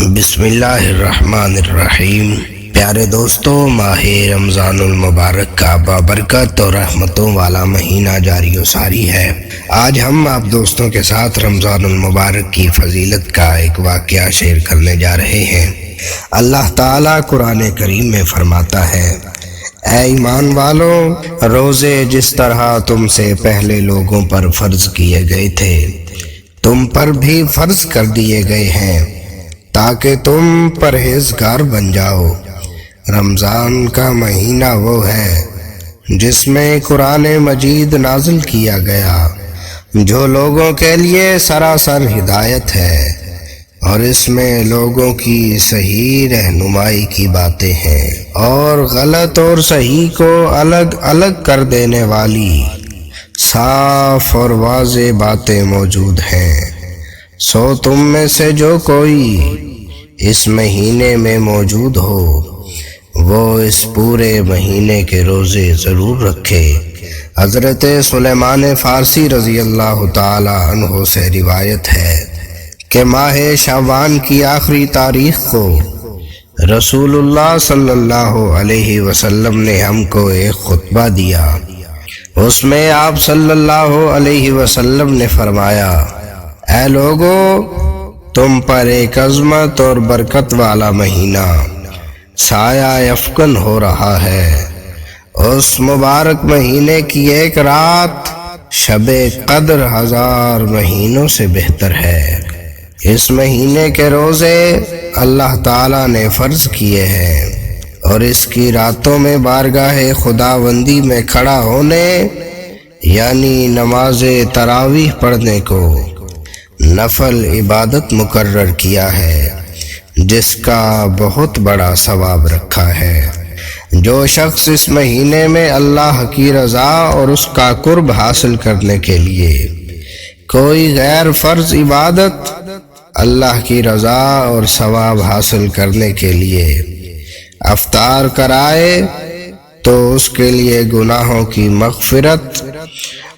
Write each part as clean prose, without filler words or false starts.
بسم اللہ الرحمن الرحیم۔ پیارے دوستو، ماہ رمضان المبارک کا بابرکت اور رحمتوں والا مہینہ جاری و ساری ہے۔ آج ہم آپ دوستوں کے ساتھ رمضان المبارک کی فضیلت کا ایک واقعہ شیئر کرنے جا رہے ہیں۔ اللہ تعالیٰ قرآن کریم میں فرماتا ہے، اے ایمان والو، روزے جس طرح تم سے پہلے لوگوں پر فرض کیے گئے تھے تم پر بھی فرض کر دیے گئے ہیں تاکہ تم پرہیزگار بن جاؤ۔ رمضان کا مہینہ وہ ہے جس میں قرآن مجید نازل کیا گیا، جو لوگوں کے لیے سراسر ہدایت ہے، اور اس میں لوگوں کی صحیح رہنمائی کی باتیں ہیں اور غلط اور صحیح کو الگ الگ کر دینے والی صاف اور واضح باتیں موجود ہیں۔ سو تم میں سے جو کوئی اس مہینے میں موجود ہو وہ اس پورے مہینے کے روزے ضرور رکھے۔ حضرت سلیمان فارسی رضی اللہ تعالی عنہ سے روایت ہے کہ ماہ شعبان کی آخری تاریخ کو رسول اللہ صلی اللہ علیہ وسلم نے ہم کو ایک خطبہ دیا۔ اس میں آپ صلی اللہ علیہ وسلم نے فرمایا، اے لوگو، تم پر ایک عظمت اور برکت والا مہینہ سایہ افکن ہو رہا ہے۔ اس مبارک مہینے کی ایک رات شب قدر 1000 مہینوں سے بہتر ہے۔ اس مہینے کے روزے اللہ تعالیٰ نے فرض کیے ہیں، اور اس کی راتوں میں بارگاہ خداوندی میں کھڑا ہونے یعنی نماز تراویح پڑھنے کو نفل عبادت مقرر کیا ہے، جس کا بہت بڑا ثواب رکھا ہے۔ جو شخص اس مہینے میں اللہ کی رضا اور اس کا قرب حاصل کرنے کے لیے کوئی غیر فرض عبادت، اللہ کی رضا اور ثواب حاصل کرنے کے لیے افطار کرائے تو اس کے لیے گناہوں کی مغفرت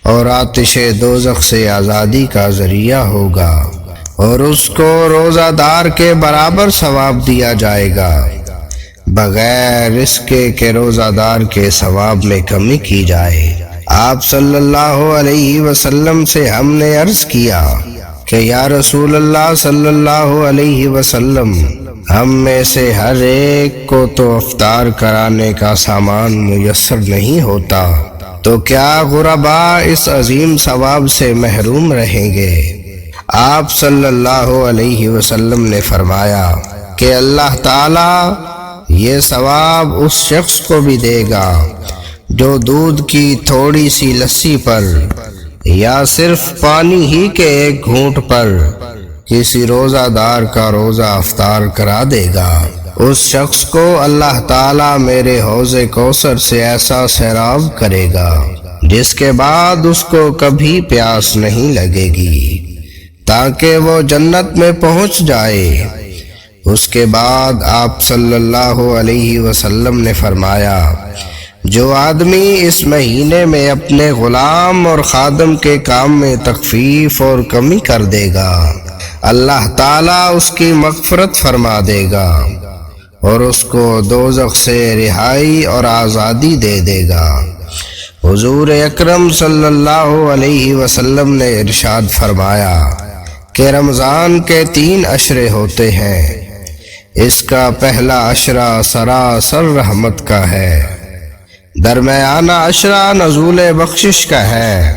اور آتش دوزخ سے آزادی کا ذریعہ ہوگا، اور اس کو روزہ دار کے برابر ثواب دیا جائے گا، بغیر اس کے کہ روزہ دار کے ثواب میں کمی کی جائے۔ آپ صلی اللہ علیہ وسلم سے ہم نے عرض کیا کہ یا رسول اللہ صلی اللہ علیہ وسلم، ہم میں سے ہر ایک کو تو افطار کرانے کا سامان میسر نہیں ہوتا، تو کیا غربا اس عظیم ثواب سے محروم رہیں گے؟ آپ صلی اللہ علیہ وسلم نے فرمایا کہ اللہ تعالی یہ ثواب اس شخص کو بھی دے گا جو دودھ کی تھوڑی سی لسی پر یا صرف پانی ہی کے ایک گھونٹ پر کسی روزہ دار کا روزہ افطار کرا دے گا۔ اس شخص کو اللہ تعالیٰ میرے حوض کوثر سے ایسا سیراب کرے گا جس کے بعد اس کو کبھی پیاس نہیں لگے گی، تاکہ وہ جنت میں پہنچ جائے۔ اس کے بعد آپ صلی اللہ علیہ وسلم نے فرمایا، جو آدمی اس مہینے میں اپنے غلام اور خادم کے کام میں تخفیف اور کمی کر دے گا، اللہ تعالیٰ اس کی مغفرت فرما دے گا اور اس کو دوزخ سے رہائی اور آزادی دے دے گا۔ حضور اکرم صلی اللہ علیہ وسلم نے ارشاد فرمایا کہ رمضان کے 3 عشرے ہوتے ہیں۔ اس کا پہلا عشرہ سراسر رحمت کا ہے، درمیانہ عشرہ نزول بخشش کا ہے،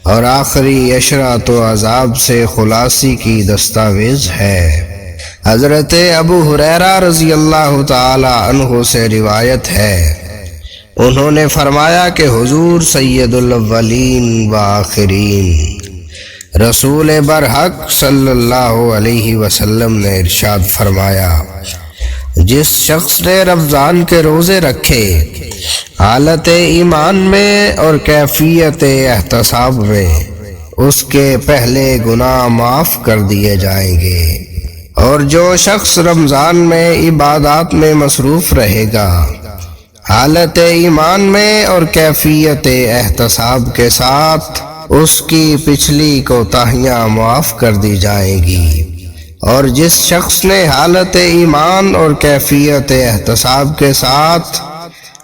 اور آخری عشرہ تو عذاب سے خلاصی کی دستاویز ہے۔ حضرت ابو ہریرہ رضی اللہ تعالی عنہ سے روایت ہے، انہوں نے فرمایا کہ حضور سید الاولین و آخرین رسول برحق صلی اللہ علیہ وسلم نے ارشاد فرمایا، جس شخص نے رمضان کے روزے رکھے حالت ایمان میں اور کیفیت احتساب میں، اس کے پہلے گناہ معاف کر دیے جائیں گے، اور جو شخص رمضان میں عبادات میں مصروف رہے گا حالت ایمان میں اور کیفیت احتساب کے ساتھ، اس کی پچھلی کوتاہیاں معاف کر دی جائیں گی۔ اور جس شخص نے حالت ایمان اور کیفیت احتساب کے ساتھ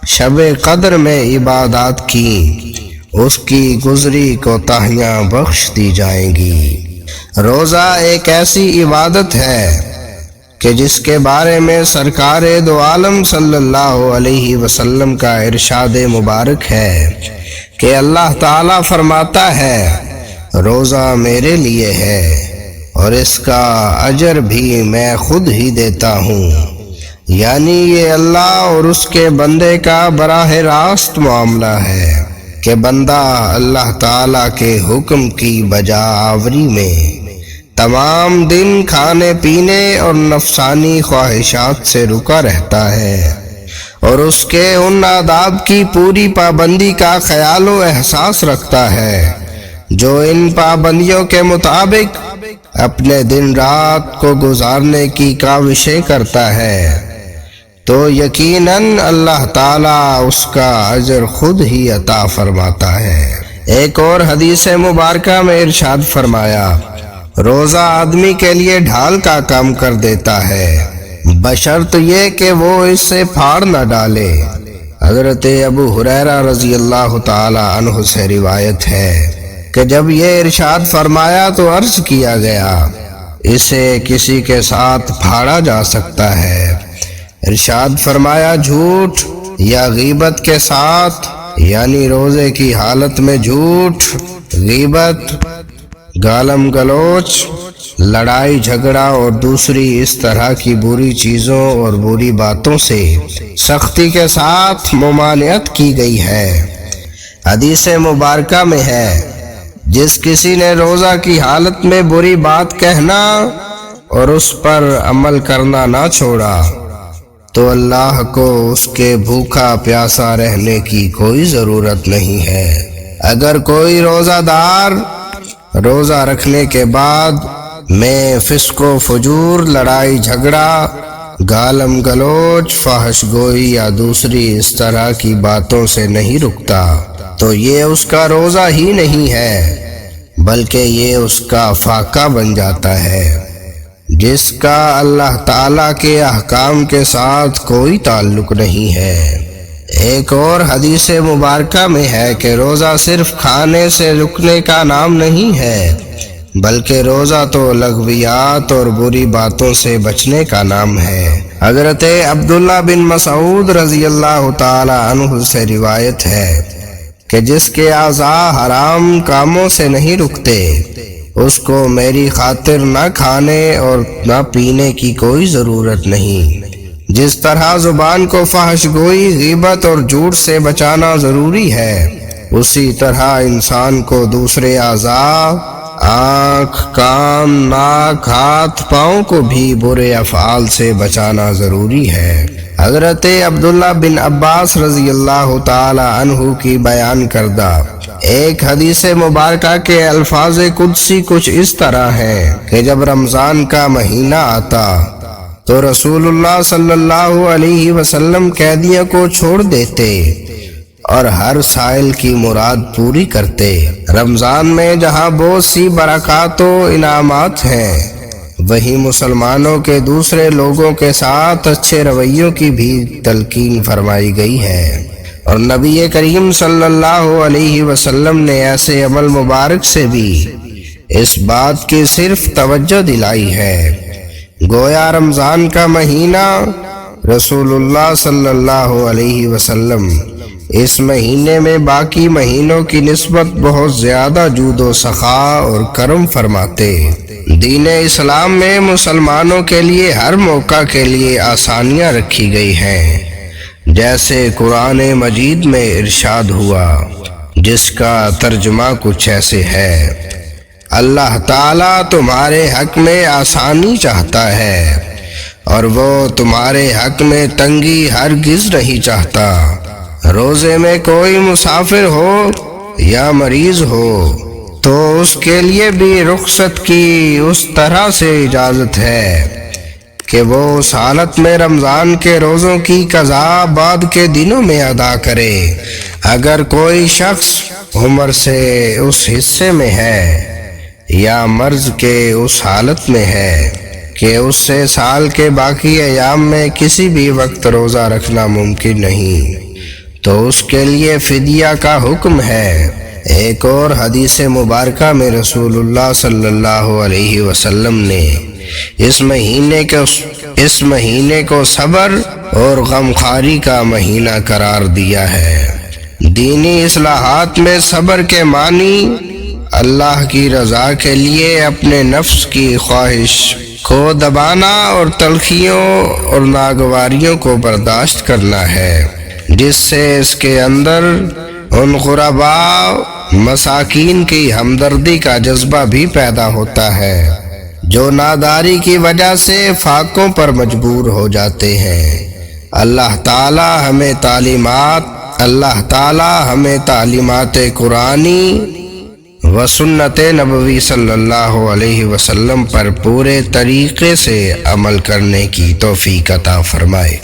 شب قدر میں عبادات کی، اس کی گزری کوتاہیاں بخش دی جائیں گی۔ روزہ ایک ایسی عبادت ہے کہ جس کے بارے میں سرکار دو عالم صلی اللہ علیہ وسلم کا ارشاد مبارک ہے کہ اللہ تعالیٰ فرماتا ہے روزہ میرے لیے ہے اور اس کا اجر بھی میں خود ہی دیتا ہوں، یعنی یہ اللہ اور اس کے بندے کا براہ راست معاملہ ہے کہ بندہ اللہ تعالیٰ کے حکم کی بجا آوری میں تمام دن کھانے پینے اور نفسانی خواہشات سے رکا رہتا ہے اور اس کے ان آداب کی پوری پابندی کا خیال و احساس رکھتا ہے جو ان پابندیوں کے مطابق اپنے دن رات کو گزارنے کی کاوشیں کرتا ہے، تو یقیناً اللہ تعالیٰ اس کا اجر خود ہی عطا فرماتا ہے۔ ایک اور حدیث مبارکہ میں ارشاد فرمایا روزہ آدمی کے لیے ڈھال کا کام کر دیتا ہے بشرط یہ کہ وہ اس سے پھاڑ نہ ڈالے۔ حضرت ابو ہریرہ رضی اللہ تعالی عنہ سے روایت ہے کہ جب یہ ارشاد فرمایا تو عرض کیا گیا اسے کسی کے ساتھ پھاڑا جا سکتا ہے؟ ارشاد فرمایا جھوٹ یا غیبت کے ساتھ، یعنی روزے کی حالت میں جھوٹ، غیبت، گالم گلوچ، لڑائی جھگڑا اور دوسری اس طرح کی بری چیزوں اور بری باتوں سے سختی کے ساتھ ممانعت کی گئی ہے۔ حدیث مبارکہ میں ہے جس کسی نے روزہ کی حالت میں بری بات کہنا اور اس پر عمل کرنا نہ چھوڑا تو اللہ کو اس کے بھوکا پیاسا رہنے کی کوئی ضرورت نہیں ہے۔ اگر کوئی روزہ دار روزہ رکھنے کے بعد میں فسق و فجور، لڑائی جھگڑا، گالم گلوچ، فحش گوئی یا دوسری اس طرح کی باتوں سے نہیں رکتا تو یہ اس کا روزہ ہی نہیں ہے بلکہ یہ اس کا فاقہ بن جاتا ہے جس کا اللہ تعالیٰ کے احکام کے ساتھ کوئی تعلق نہیں ہے۔ ایک اور حدیث مبارکہ میں ہے کہ روزہ صرف کھانے سے رکنے کا نام نہیں ہے بلکہ روزہ تو لغویات اور بری باتوں سے بچنے کا نام ہے۔ حضرت عبداللہ بن مسعود رضی اللہ تعالی عنہ سے روایت ہے کہ جس کے اعضاء حرام کاموں سے نہیں رکتے اس کو میری خاطر نہ کھانے اور نہ پینے کی کوئی ضرورت نہیں۔ جس طرح زبان کو فحش گوئی، غیبت اور جھوٹ سے بچانا ضروری ہے، اسی طرح انسان کو دوسرے اعضاء، آنکھ، کان، ناک، ہاتھ، پاؤں کو بھی برے افعال سے بچانا ضروری ہے۔ حضرت عبداللہ بن عباس رضی اللہ تعالی عنہ کی بیان کردہ ایک حدیث مبارکہ کے الفاظ قدسی کچھ اس طرح ہیں کہ جب رمضان کا مہینہ آتا تو رسول اللہ صلی اللہ علیہ وسلم قیدیوں کو چھوڑ دیتے اور ہر سائل کی مراد پوری کرتے۔ رمضان میں جہاں بہت سی برکات و انعامات ہیں وہیں مسلمانوں کے دوسرے لوگوں کے ساتھ اچھے رویوں کی بھی تلقین فرمائی گئی ہے، اور نبی کریم صلی اللہ علیہ وسلم نے ایسے عمل مبارک سے بھی اس بات کی صرف توجہ دلائی ہے۔ گویا رمضان کا مہینہ رسول اللہ صلی اللہ علیہ وسلم اس مہینے میں باقی مہینوں کی نسبت بہت زیادہ جود و سخا اور کرم فرماتے۔ دین اسلام میں مسلمانوں کے لیے ہر موقع کے لیے آسانیاں رکھی گئی ہیں، جیسے قرآن مجید میں ارشاد ہوا جس کا ترجمہ کچھ ایسے ہے اللہ تعالیٰ تمہارے حق میں آسانی چاہتا ہے اور وہ تمہارے حق میں تنگی ہرگز نہیں چاہتا۔ روزے میں کوئی مسافر ہو یا مریض ہو تو اس کے لیے بھی رخصت کی اس طرح سے اجازت ہے کہ وہ اس حالت میں رمضان کے روزوں کی قضا بعد کے دنوں میں ادا کرے۔ اگر کوئی شخص عمر سے اس حصے میں ہے یا مرض کے اس حالت میں ہے کہ اس سے سال کے باقی ایام میں کسی بھی وقت روزہ رکھنا ممکن نہیں، تو اس کے لیے فدیہ کا حکم ہے۔ ایک اور حدیث مبارکہ میں رسول اللہ صلی اللہ علیہ وسلم نے اس مہینے کو صبر اور غمخواری کا مہینہ قرار دیا ہے۔ دینی اصلاحات میں صبر کے معنی اللہ کی رضا کے لیے اپنے نفس کی خواہش کو دبانا اور تلخیوں اور ناگواریوں کو برداشت کرنا ہے، جس سے اس کے اندر ان غرباء مساکین کی ہمدردی کا جذبہ بھی پیدا ہوتا ہے جو ناداری کی وجہ سے فاقوں پر مجبور ہو جاتے ہیں۔ اللہ تعالی ہمیں تعلیمات قرآنی و سنت نبوی صلی اللہ علیہ وسلم پر پورے طریقے سے عمل کرنے کی توفیق عطا فرمائے۔